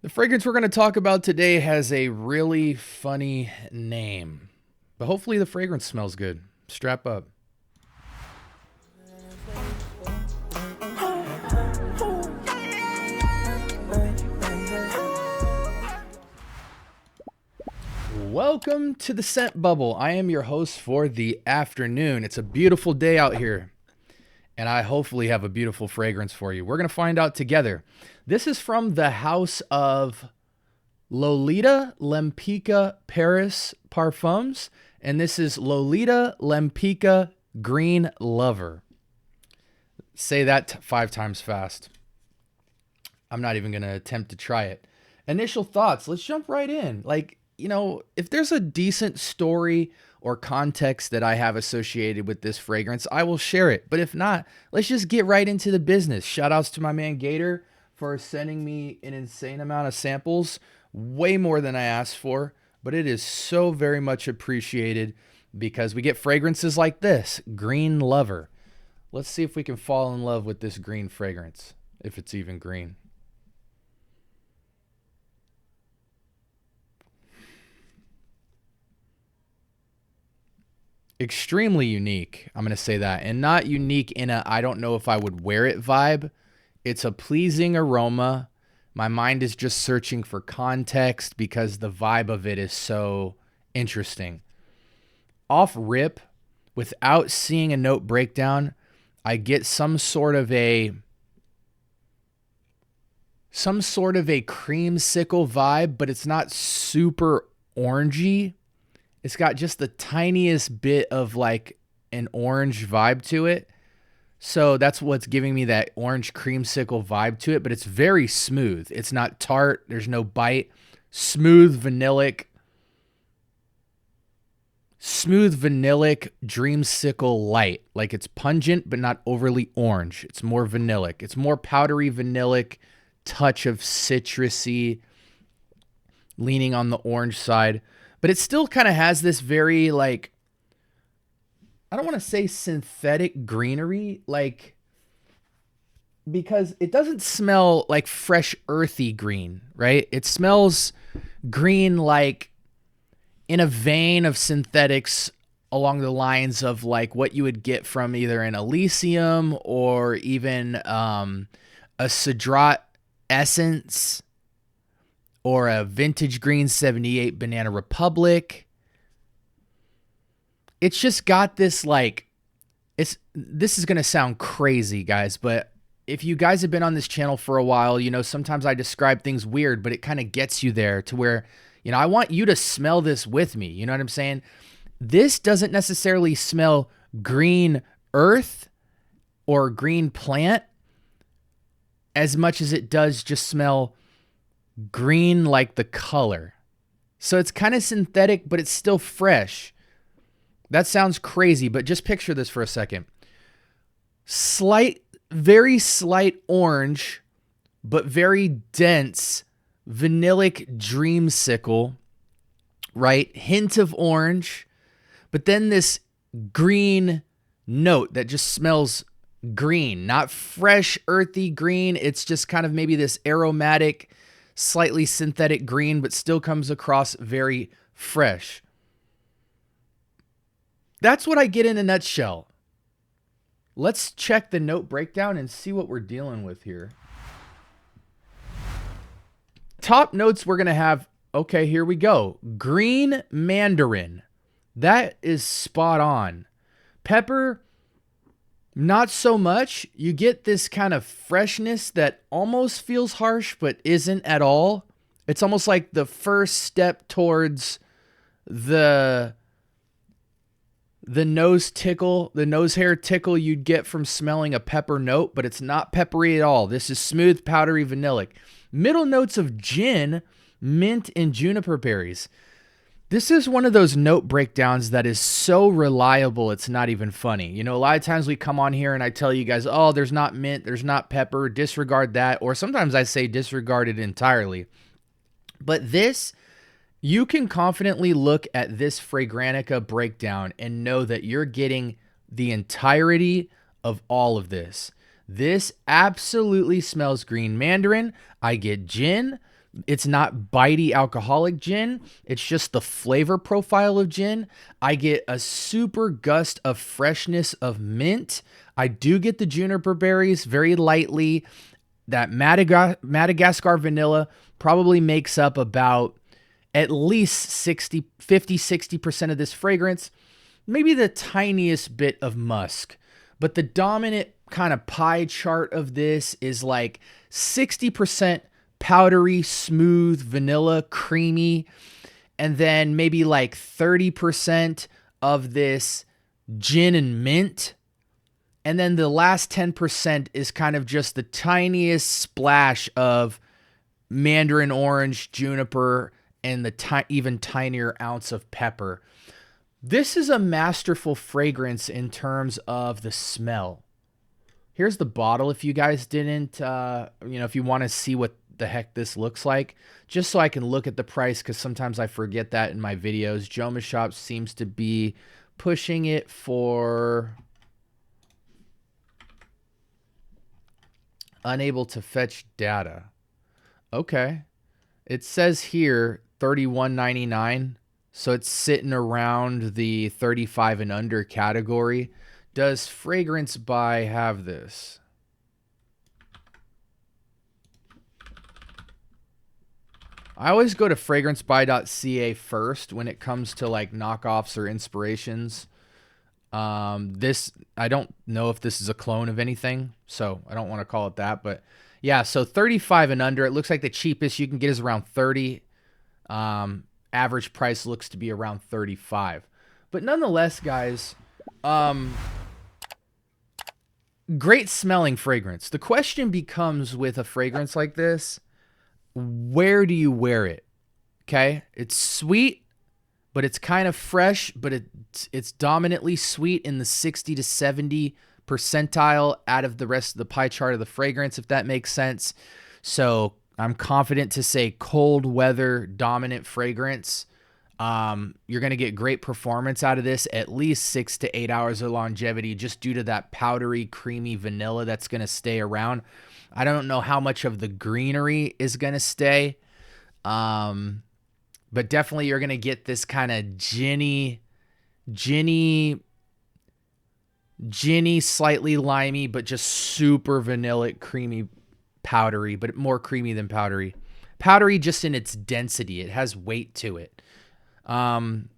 The fragrance we're going to talk about today has a really funny name, but hopefully the fragrance smells good. Strap up. Welcome to the Scent Bubble. I am your host for the afternoon. It's a beautiful day out here, and I hopefully have a beautiful fragrance for you. We're going to find out together. This is from the house of Lolita Lempicka Paris Parfums, and this is Lolita Lempicka Green Lover. Say that 5 times fast. I'm not even going to attempt to try it. Initial thoughts. Let's jump right in. If there's a decent story or context that I have associated with this fragrance, I will share it. But if not, let's just get right into the business. Shout outs to my man Gator for sending me an insane amount of samples, way more than I asked for, but it is so very much appreciated because we get fragrances like this, Green Lover. Let's see if we can fall in love with this green fragrance, if it's even green. Extremely unique, I'm going to say that, and not unique in a I don't know if I would wear it vibe. It's a pleasing aroma. My mind is just searching for context because the vibe of it is so interesting. Off rip, without seeing a note breakdown, I get some sort of a creamsicle vibe, but it's not super orangey. It's got just the tiniest bit of like an orange vibe to it. So that's what's giving me that orange creamsicle vibe to it, but it's very smooth. It's not tart. There's no bite. Smooth vanillic dreamsicle light. Like it's pungent, but not overly orange. It's more vanillic. It's more powdery vanillic, touch of citrusy, leaning on the orange side. But it still kind of has this very, like, I don't want to say synthetic greenery, like, because it doesn't smell like fresh, earthy green, right? It smells green like in a vein of synthetics along the lines of like what you would get from either an Elysium or even a Cedrat Essence, or a vintage green 78 Banana Republic. It's just got this like, this is going to sound crazy, guys, but if you guys have been on this channel for a while, you know, sometimes I describe things weird, but it kind of gets you there to where, you know, I want you to smell this with me. You know what I'm saying? This doesn't necessarily smell green earth or green plant as much as it does just smell green like the color. So it's kind of synthetic, but it's still fresh. That sounds crazy, but just picture this for a second. Very slight orange, but very dense vanillic dreamsicle, right? Hint of orange, but then this green note that just smells green, not fresh, earthy green. It's just kind of maybe this aromatic, slightly synthetic green, but still comes across very fresh. That's what I get in a nutshell. Let's check the note breakdown and see what we're dealing with here. Top notes we're going to have, okay, here we go. Green mandarin. That is spot on. Pepper, not so much. You get this kind of freshness that almost feels harsh, but isn't at all. It's almost like the first step towards the nose hair tickle you'd get from smelling a pepper note, but it's not peppery at all. This is smooth, powdery, vanillic. Middle notes of gin, mint, and juniper berries. This is one of those note breakdowns that is so reliable, it's not even funny. You know, a lot of times we come on here and I tell you guys, oh, there's not mint, there's not pepper, disregard that. Or sometimes I say disregard it entirely. But this, you can confidently look at this Fragrantica breakdown and know that you're getting the entirety of all of this. This absolutely smells green mandarin. I get gin, It's not bitey alcoholic gin. It's just the flavor profile of gin. I get a super gust of freshness of mint. I do get the juniper berries very lightly. That Madagascar vanilla probably makes up about at least 60% of this fragrance. Maybe the tiniest bit of musk. But the dominant kind of pie chart of this is like 60% powdery, smooth, vanilla, creamy, and then maybe like 30% of this gin and mint. And then the last 10% is kind of just the tiniest splash of mandarin orange, juniper, and the even tinier ounce of pepper. This is a masterful fragrance in terms of the smell. Here's the bottle if you guys didn't, if you want to see what the heck this looks like, just so I can look at the price, because sometimes I forget that in my videos. Joma Shop seems to be pushing it for unable to fetch data. Okay. It says here $31.99, so it's sitting around the 35 and under category. Does Fragrance Buy have this? I always go to fragrancebuy.ca first when it comes to like knockoffs or inspirations. This, I don't know if this is a clone of anything, so I don't want to call it that, but yeah, so 35 and under. It looks like the cheapest you can get is around 30. Average price looks to be around 35. But nonetheless, guys, great smelling fragrance. The question becomes with a fragrance like this, where do you wear it? Okay, it's sweet, but it's kind of fresh, but it's dominantly sweet in the 60 to 70 percentile out of the rest of the pie chart of the fragrance, if that makes sense. So I'm confident to say cold weather dominant fragrance. You're going to get great performance out of this, at least 6 to 8 hours of longevity, just due to that powdery, creamy vanilla that's going to stay around. I don't know how much of the greenery is going to stay. But definitely you're going to get this kind of ginny, slightly limey, but just super vanillic, creamy, powdery, but more creamy than powdery. Powdery just in its density. It has weight to it. The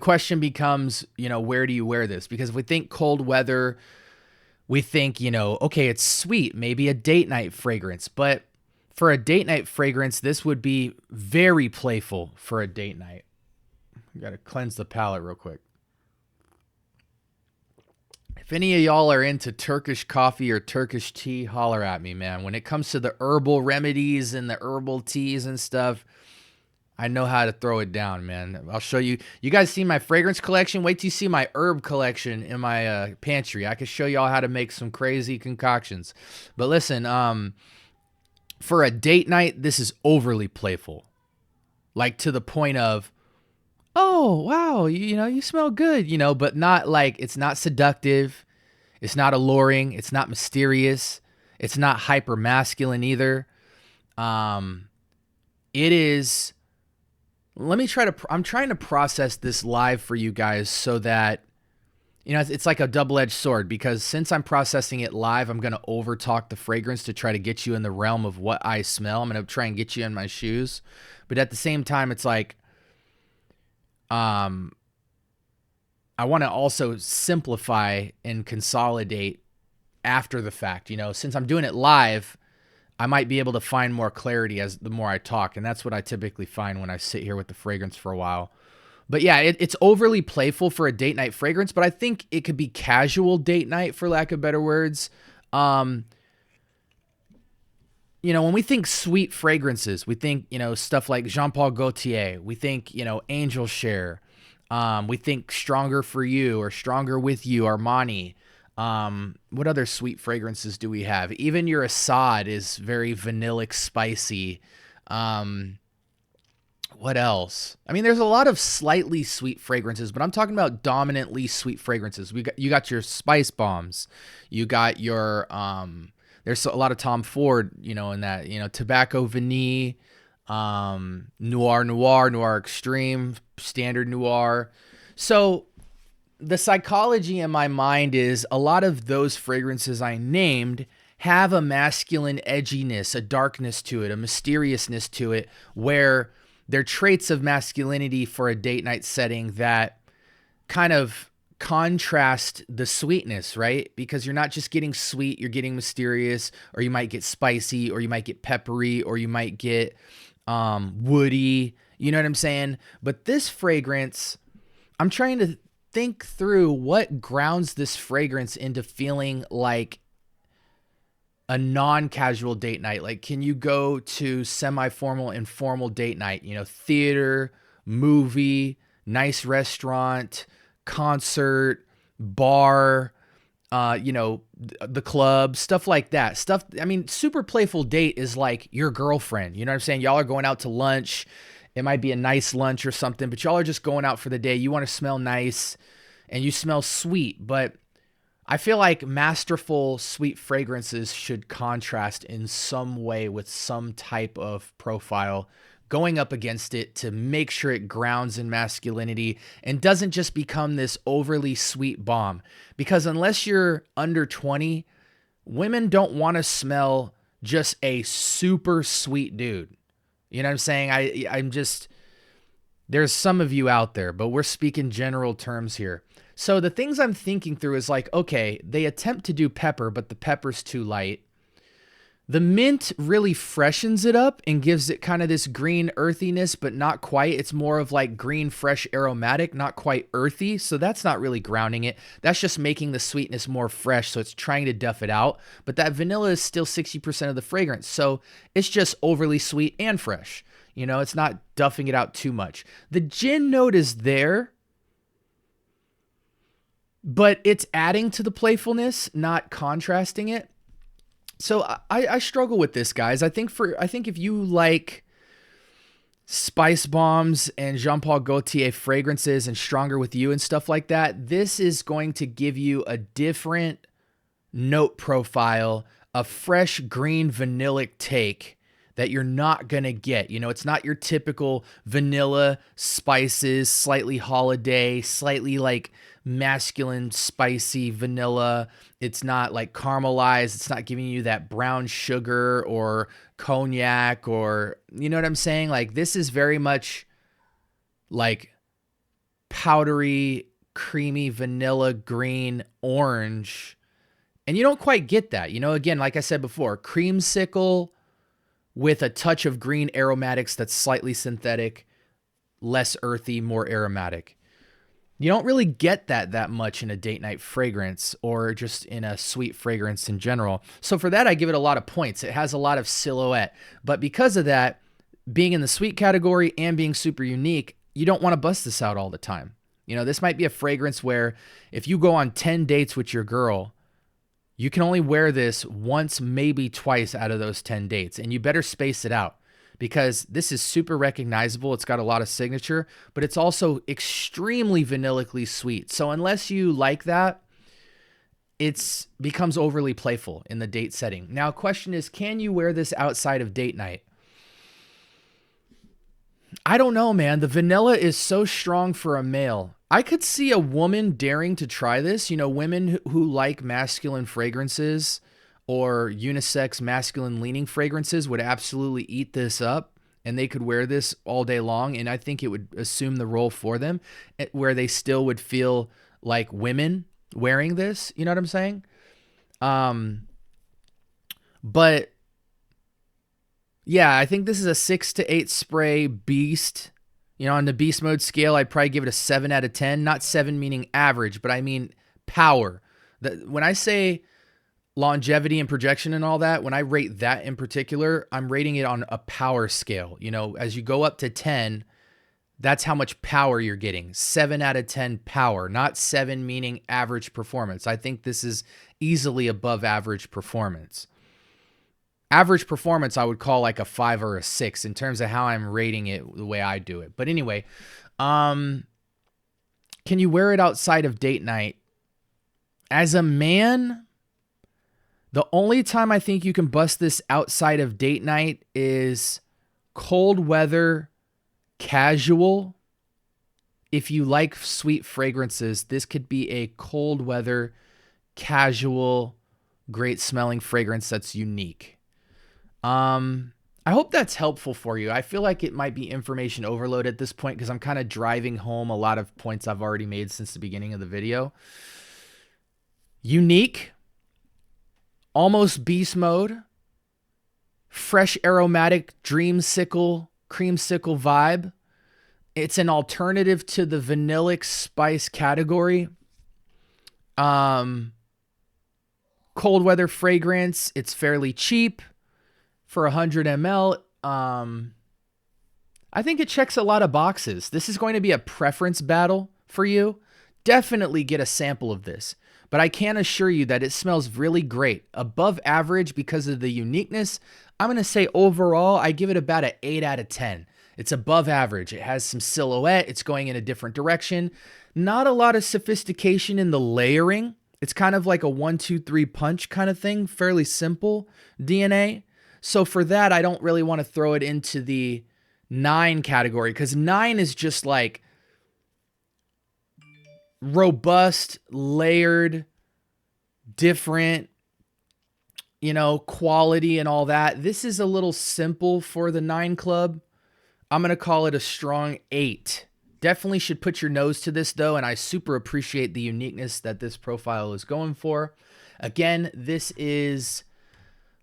question becomes, where do you wear this? Because if we think cold weather, we think, okay, it's sweet, maybe a date night fragrance. But for a date night fragrance, this would be very playful for a date night. Got to cleanse the palate real quick. If any of y'all are into Turkish coffee or Turkish tea, holler at me, man. When it comes to the herbal remedies and the herbal teas and stuff, I know how to throw it down, man. I'll show you. You guys see my fragrance collection? Wait till you see my herb collection in my pantry. I can show y'all how to make some crazy concoctions. But listen, for a date night, this is overly playful. Like to the point of, oh, wow, you smell good, but not like, it's not seductive. It's not alluring. It's not mysterious. It's not hyper masculine either. It is, I'm trying to process this live for you guys so that, it's like a double-edged sword, because since I'm processing it live, I'm going to over talk the fragrance to try to get you in the realm of what I smell. I'm going to try and get you in my shoes. But at the same time, it's like, I want to also simplify and consolidate after the fact. Since I'm doing it live, I might be able to find more clarity as the more I talk. And that's what I typically find when I sit here with the fragrance for a while. But yeah, it's overly playful for a date night fragrance, but I think it could be casual date night, for lack of better words. When we think sweet fragrances, we think, stuff like Jean Paul Gaultier. We think, Angel Share. We think Stronger for You or Stronger with You, Armani. What other sweet fragrances do we have? Even your Assad is very vanillic, spicy. What else? I mean, there's a lot of slightly sweet fragrances, but I'm talking about dominantly sweet fragrances. You got your spice bombs. You got your There's a lot of Tom Ford, in that, Tobacco Vanille, Noir Noir, Noir Extreme, Standard Noir. So the psychology in my mind is a lot of those fragrances I named have a masculine edginess, a darkness to it, a mysteriousness to it, where they're traits of masculinity for a date night setting that kind of contrast the sweetness, right? Because you're not just getting sweet, you're getting mysterious, or you might get spicy, or you might get peppery, or you might get woody. You know what I'm saying? But this fragrance, I'm trying to think through what grounds this fragrance into feeling like a non-casual date night. Like, can you go to semi-formal and formal date night? Theater, movie, nice restaurant, concert, bar, the club, stuff like that. Super playful date is like your girlfriend. You know what I'm saying? Y'all are going out to lunch. It might be a nice lunch or something, but y'all are just going out for the day. You want to smell nice and you smell sweet, but I feel like masterful, sweet fragrances should contrast in some way with some type of profile going up against it to make sure it grounds in masculinity and doesn't just become this overly sweet bomb. Because unless you're under 20, women don't want to smell just a super sweet dude. You know what I'm saying? I'm just, there's some of you out there, but we're speaking general terms here. So the things I'm thinking through is like, okay, they attempt to do pepper, but the pepper's too light. The mint really freshens it up and gives it kind of this green earthiness, but not quite. It's more of like green, fresh, aromatic, not quite earthy. So that's not really grounding it. That's just making the sweetness more fresh. So it's trying to duff it out. But that vanilla is still 60% of the fragrance. So it's just overly sweet and fresh. It's not duffing it out too much. The gin note is there, but it's adding to the playfulness, not contrasting it. So I struggle with this, guys. I think if you like spice bombs and Jean Paul Gaultier fragrances and Stronger With You and stuff like that, this is going to give you a different note profile, a fresh green vanillic take that you're not going to get. It's not your typical vanilla spices, slightly holiday, slightly like masculine, spicy vanilla. It's not like caramelized. It's not giving you that brown sugar or cognac or, you know what I'm saying? Like, this is very much like powdery, creamy, vanilla, green, orange. And you don't quite get that. Again, like I said before, creamsicle with a touch of green aromatics that's slightly synthetic, less earthy, more aromatic. You don't really get that much in a date night fragrance or just in a sweet fragrance in general. So for that, I give it a lot of points. It has a lot of silhouette. But because of that, being in the sweet category and being super unique, you don't want to bust this out all the time. This might be a fragrance where if you go on 10 dates with your girl, you can only wear this once, maybe twice out of those 10 dates. And you better space it out, because this is super recognizable. It's got a lot of signature, but it's also extremely vanillically sweet. So unless you like that, it becomes overly playful in the date setting. Now, question is, can you wear this outside of date night? I don't know, man. The vanilla is so strong for a male. I could see a woman daring to try this. Women who like masculine fragrances or unisex masculine leaning fragrances would absolutely eat this up, and they could wear this all day long. And I think it would assume the role for them where they still would feel like women wearing this. You know what I'm saying? But yeah, I think this is a 6 to 8 spray beast. On the beast mode scale, I'd probably give it a 7 out of 10. Not 7 meaning average, but I mean power. When I say longevity and projection and all that, when I rate that in particular, I'm rating it on a power scale. As you go up to 10, that's how much power you're getting. 7 out of 10 power, not 7 meaning average performance. I think this is easily above average performance. Average performance, I would call like a 5 or a 6 in terms of how I'm rating it, the way I do it. But anyway, can you wear it outside of date night? As a man, The only time I think you can bust this outside of date night is cold weather, casual. If you like sweet fragrances, this could be a cold weather, casual, great smelling fragrance that's unique. I hope that's helpful for you. I feel like it might be information overload at this point because I'm kind of driving home a lot of points I've already made since the beginning of the video. Unique, almost beast mode, fresh aromatic creamsicle vibe. It's an alternative to the vanillic spice category. Cold weather fragrance. It's fairly cheap for 100 ml. I think it checks a lot of boxes. This is going to be a preference battle for you. Definitely get a sample of this. But I can assure you that it smells really great. Above average because of the uniqueness. I'm going to say overall, I give it about an 8 out of 10. It's above average. It has some silhouette. It's going in a different direction. Not a lot of sophistication in the layering. It's kind of like a 1, 2, 3 punch kind of thing. Fairly simple DNA. So for that, I don't really want to throw it into the 9 category because 9 is just like robust, layered, different, quality and all that. This is a little simple for the 9 club. I'm going to call it a strong 8. Definitely should put your nose to this though, and I super appreciate the uniqueness that this profile is going for. Again, this is,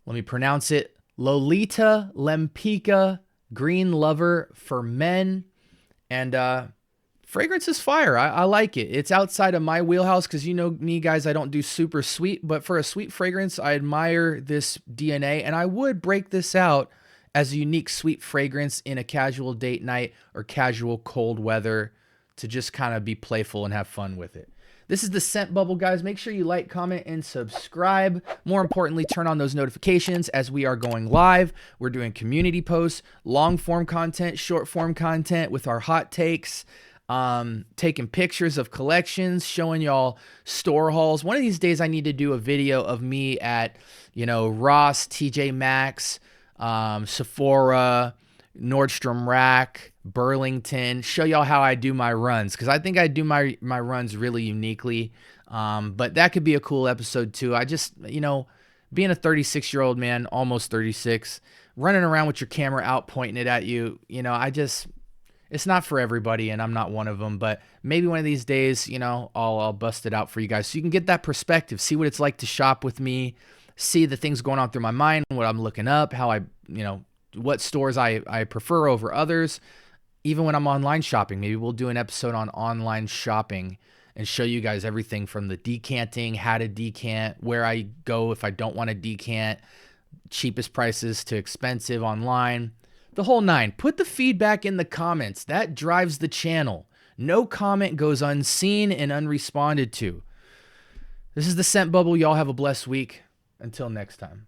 let me pronounce it, Lolita Lempicka Green Lover for men. And fragrance is fire. I like it. It's outside of my wheelhouse because you know me, guys, I don't do super sweet. But for a sweet fragrance, I admire this DNA. And I would break this out as a unique sweet fragrance in a casual date night or casual cold weather to just kind of be playful and have fun with it. This is the Scent Bubble, guys. Make sure you like, comment, and subscribe. More importantly, turn on those notifications as we are going live. We're doing community posts, long-form content, short-form content with our hot takes, taking pictures of collections, showing y'all store hauls. One of these days, I need to do a video of me at, Ross, TJ Maxx, Sephora, Nordstrom Rack, Burlington, show y'all how I do my runs because I think I do my runs really uniquely. But that could be a cool episode too. I just, being a 36-year-old man, almost 36, running around with your camera out pointing it at you, it's not for everybody and I'm not one of them, but maybe one of these days, I'll bust it out for you guys so you can get that perspective, see what it's like to shop with me, see the things going on through my mind, what I'm looking up, how I, what stores I prefer over others. Even when I'm online shopping, maybe we'll do an episode on online shopping and show you guys everything from the decanting, how to decant, where I go if I don't want to decant, cheapest prices to expensive online, the whole 9. Put the feedback in the comments. That drives the channel. No comment goes unseen and unresponded to. This is the Scent Bubble. Y'all have a blessed week. Until next time.